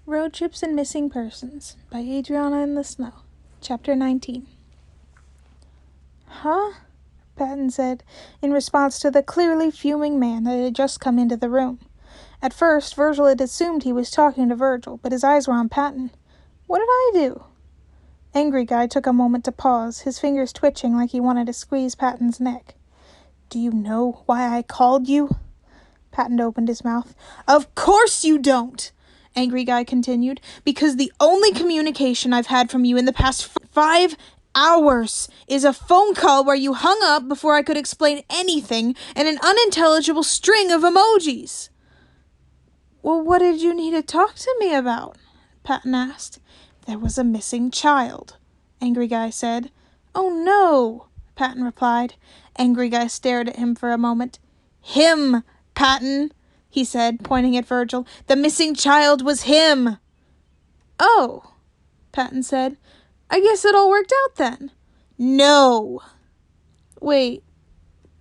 Road Trips and Missing Persons by Adriana in the Snow. Chapter 19. Huh? Patton said, in response to the clearly fuming man that had just come into the room. At first, Virgil had assumed he was talking to Virgil, but his eyes were on Patton. What did I do? Angry Guy took a moment to pause, his fingers twitching like he wanted to squeeze Patton's neck. Do you know why I called you? Patton opened his mouth. Of course you don't! Angry Guy continued, because the only communication I've had from you in the past 5 hours is a phone call where you hung up before I could explain anything and an unintelligible string of emojis. Well, what did you need to talk to me about? Patton asked. There was a missing child, Angry Guy said. Oh no, Patton replied. Angry Guy stared at him for a moment. Him, Patton, he said, pointing at Virgil. The missing child was him. Oh, Patton said. I guess it all worked out then. No. Wait,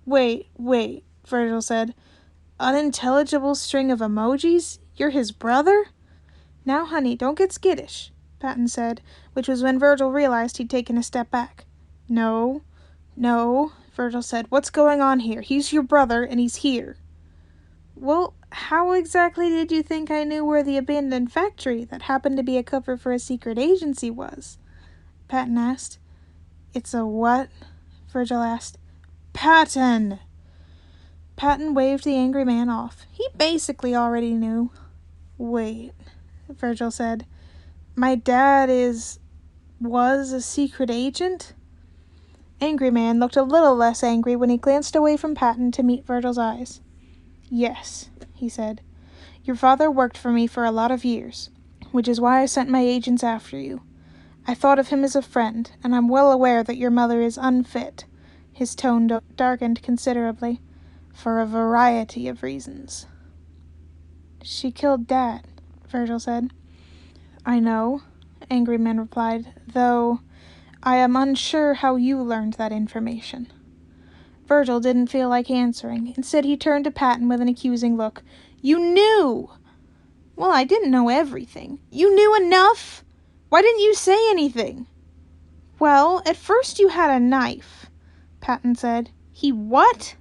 Virgil said. Unintelligible string of emojis? You're his brother? Now, honey, don't get skittish, Patton said, which was when Virgil realized he'd taken a step back. No, Virgil said. What's going on here? He's your brother, and he's here. Well, how exactly did you think I knew where the abandoned factory that happened to be a cover for a secret agency was? Patton asked. It's a what? Virgil asked. Patton! Patton waved the angry man off. He basically already knew. Wait, Virgil said. My dad was a secret agent? Angry Man looked a little less angry when he glanced away from Patton to meet Virgil's eyes. Yes, he said. Your father worked for me for a lot of years, which is why I sent my agents after you. I thought of him as a friend, and I'm well aware that your mother is unfit. His tone darkened considerably, for a variety of reasons. She killed Dad, Virgil said. I know, Angry Man replied, though I am unsure how you learned that information. Virgil didn't feel like answering. Instead, he turned to Patton with an accusing look. You knew! Well, I didn't know everything. You knew enough! Why didn't you say anything? Well, at first you had a knife, Patton said. He what?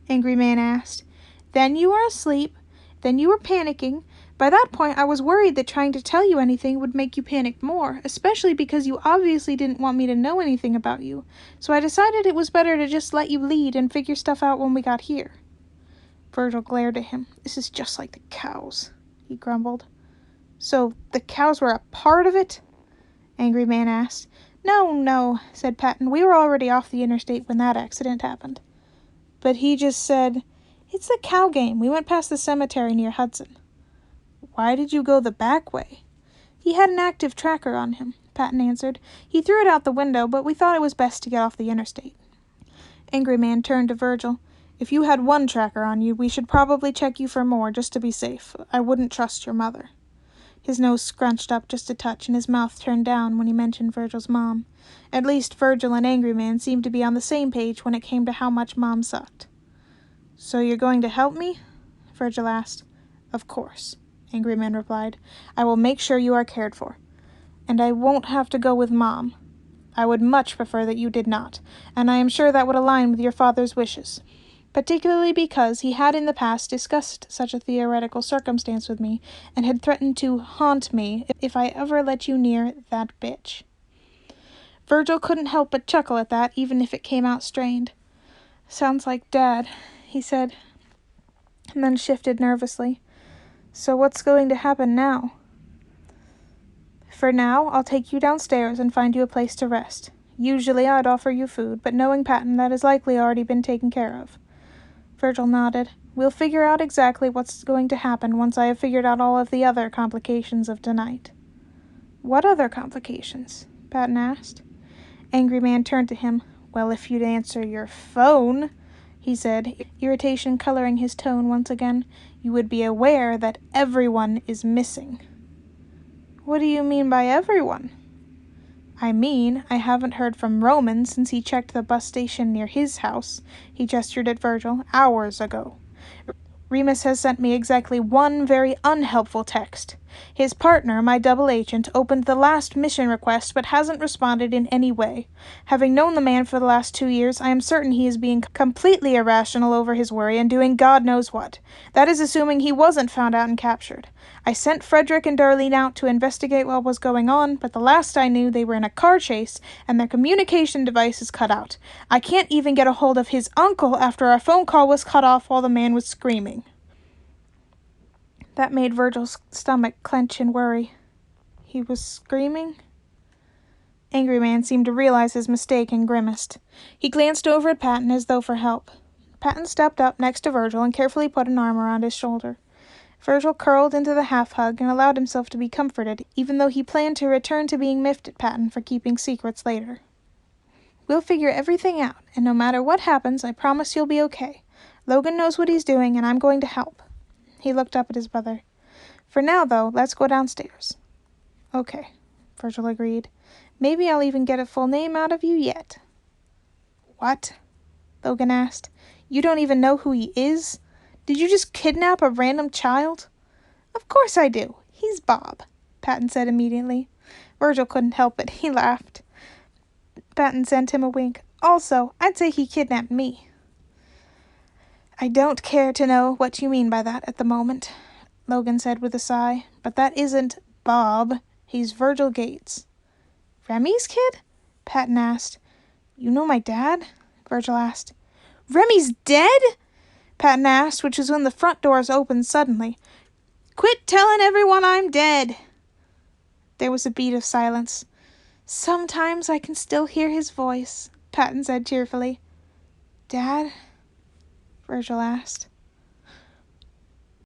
Angry Man asked. Then you were asleep. Then you were panicking. By that point, I was worried that trying to tell you anything would make you panic more, especially because you obviously didn't want me to know anything about you. So I decided it was better to just let you lead and figure stuff out when we got here. Virgil glared at him. This is just like the cows, he grumbled. So the cows were a part of it? Angry Man asked. No, said Patton. We were already off the interstate when that accident happened. But he just said, it's the cow game. We went past the cemetery near Hudson. Why did you go the back way? He had an active tracker on him, Patton answered. He threw it out the window, but we thought it was best to get off the interstate. Angry Man turned to Virgil. If you had one tracker on you, we should probably check you for more, just to be safe. I wouldn't trust your mother. His nose scrunched up just a touch, and his mouth turned down when he mentioned Virgil's mom. At least Virgil and Angry Man seemed to be on the same page when it came to how much Mom sucked. So you're going to help me? Virgil asked. Of course, Angry Man replied. I will make sure you are cared for. And I won't have to go with Mom. I would much prefer that you did not, and I am sure that would align with your father's wishes, particularly because he had in the past discussed such a theoretical circumstance with me and had threatened to haunt me if I ever let you near that bitch. Virgil couldn't help but chuckle at that, even if it came out strained. Sounds like Dad, he said, and then shifted nervously. So what's going to happen now? For now, I'll take you downstairs and find you a place to rest. Usually I'd offer you food, but knowing Patton, that has likely already been taken care of. Virgil nodded. We'll figure out exactly what's going to happen once I have figured out all of the other complications of tonight. What other complications? Patton asked. Angry Man turned to him. Well, if you'd answer your phone, he said, irritation coloring his tone once again, you would be aware that everyone is missing. What do you mean by everyone? I mean, I haven't heard from Roman since he checked the bus station near his house, he gestured at Virgil, hours ago. Remus has sent me exactly one very unhelpful text. His partner, my double agent, opened the last mission request but hasn't responded in any way. Having known the man for the last 2 years, I am certain he is being completely irrational over his worry and doing God knows what. That is assuming he wasn't found out and captured. I sent Frederick and Darlene out to investigate what was going on, but the last I knew they were in a car chase and their communication device is cut out. I can't even get a hold of his uncle after our phone call was cut off while the man was screaming. That made Virgil's stomach clench in worry. He was screaming? Angry Man seemed to realize his mistake and grimaced. He glanced over at Patton as though for help. Patton stepped up next to Virgil and carefully put an arm around his shoulder. Virgil curled into the half-hug and allowed himself to be comforted, even though he planned to return to being miffed at Patton for keeping secrets later. We'll figure everything out, and no matter what happens, I promise you'll be okay. Logan knows what he's doing, and I'm going to help. He looked up at his brother. For now, though, let's go downstairs. Okay, Virgil agreed. Maybe I'll even get a full name out of you yet. What? Logan asked. You don't even know who he is? Did you just kidnap a random child? Of course I do. He's Bob, Patton said immediately. Virgil couldn't help it. He laughed. Patton sent him a wink. Also, I'd say he kidnapped me. I don't care to know what you mean by that at the moment, Logan said with a sigh. But that isn't Bob. He's Virgil Gates. Remy's kid? Patton asked. You know my dad? Virgil asked. Remy's dead? Patton asked, which was when the front doors opened suddenly. Quit telling everyone I'm dead. There was a beat of silence. Sometimes I can still hear his voice, Patton said cheerfully. Dad? Virgil asked.